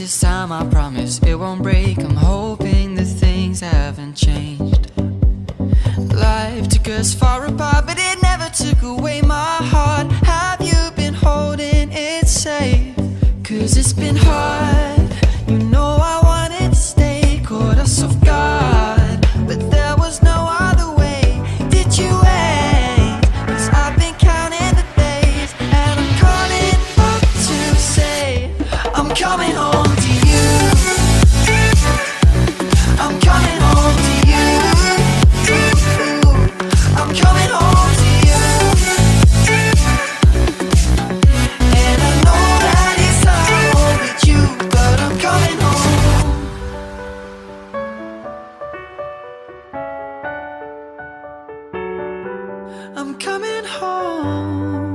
this time I promise it won't break. I'm hoping that things haven't changed. Life took us far apart, but it never took away my heart. Have you been holding it safe? 'Cause it's been hard. You know I wanted to stay, caught us off guard, but there was no other way. Did you wait? 'Cause I've been counting the days, and I'm calling up to say I'm coming home to you. I'm coming home to you. I'm coming home to you. And I know that it's hard with you, but I'm coming home. I'm coming home.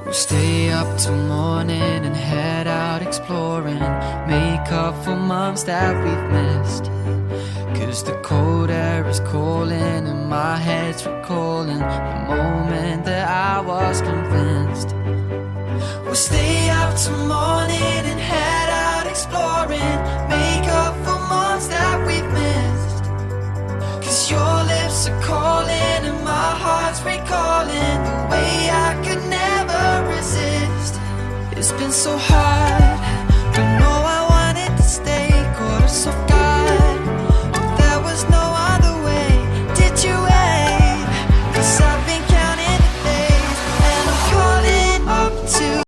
We'll stay up till morning and head out exploring, make up for months that we've missed. 'Cause the cold air is calling and my head's recalling the moment that I was convinced. We'll stay up till morning and head out exploring, make up for months that we've missed. 'Cause your lips are calling and my heart's recalling the way I could never resist. It's been so hard.